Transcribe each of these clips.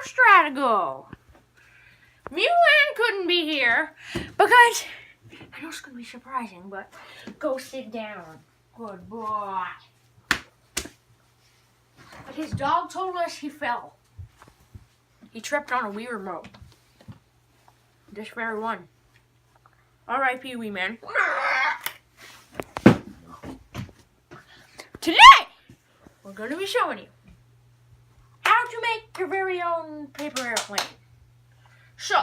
Stratago. WEEMAN couldn't be here because I know it's gonna be surprising, but go sit down. Good boy. But his dog told us he fell. He tripped on a Wii remote. This very one. R.I.P. WEEMAN. Today, we're going to be showing you how to make your very own paper airplane. So,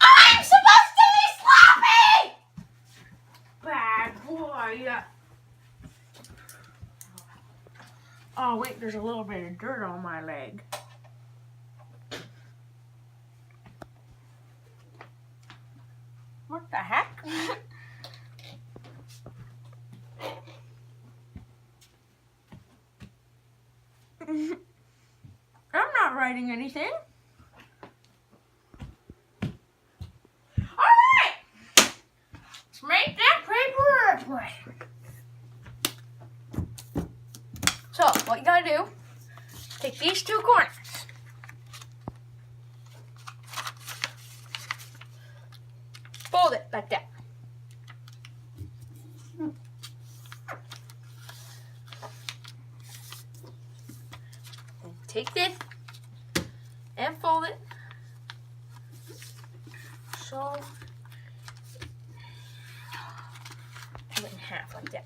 I'm supposed to be sloppy! Bad boy. Oh wait, there's a little bit of dirt on my leg. What the heck? I'm not writing anything. Alright! Let's make that paper airplane. So, what you gotta do, take these two corners. Fold it like that. And take this and fold it. So, do it in half like that.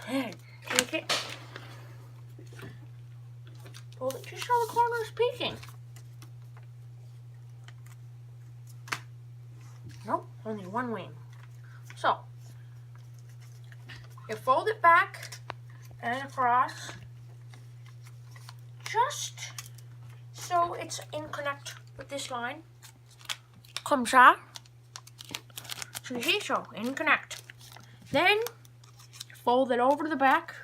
And take it. Fold it just so the corner is peeking. Nope, only one wing. So, you fold it back and across, just so it's in connect with this line. Comme ça. So you see, so in connect. Then, fold it over to the back.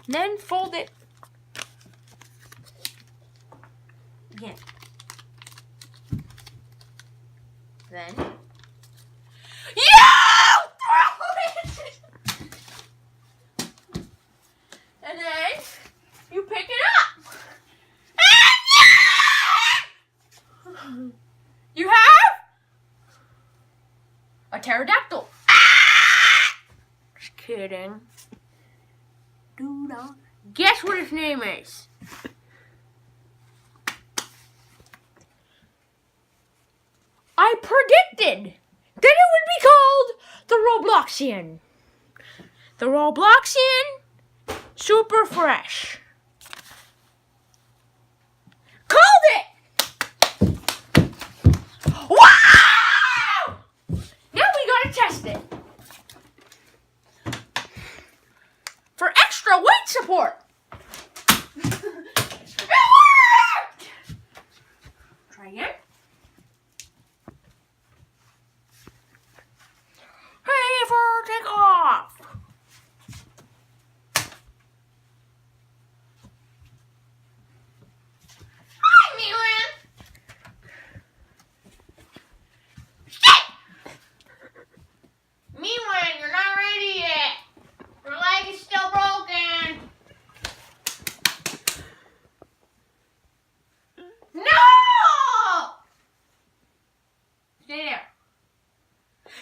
Then fold it again. Then you throw it, and then you pick it up, and you have a pterodactyl. Just kidding. Guess what his name is? I predicted that it would be called the Robloxian. The Robloxian Super Fresh. Called it! Wow! Now we gotta test it. For extra weight support. It worked! Try again. Ready for takeoff. Hi, WEEMAN. WEEMAN, you're not ready yet. Your leg is still broken. No! Stay there.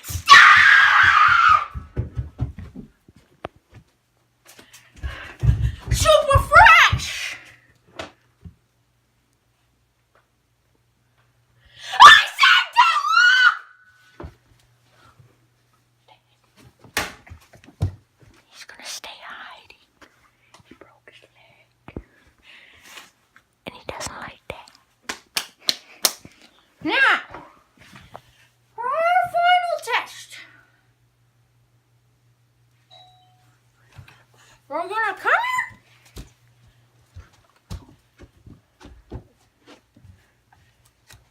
Stop! Super fresh! I said to look! He's gonna stay hiding. He broke his leg. And he doesn't like that. Now, for our final test, we're gonna come here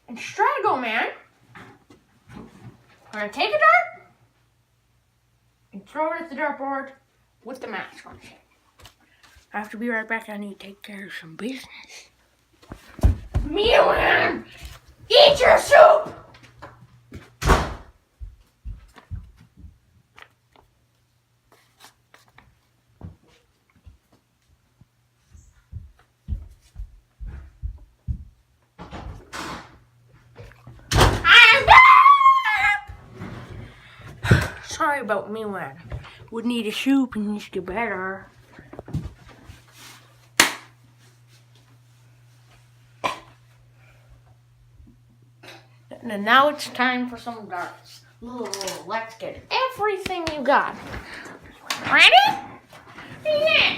and Stratago Man. We're gonna take a dart and throw it at the dartboard with the mask on it. I have to be right back. I need to take care of some business. WEEMAN Eat your soup! I'm back! Sorry about me, man. Would need a soup and just get better. And now it's time for some darts. Let's get everything you got. Ready? Yeah.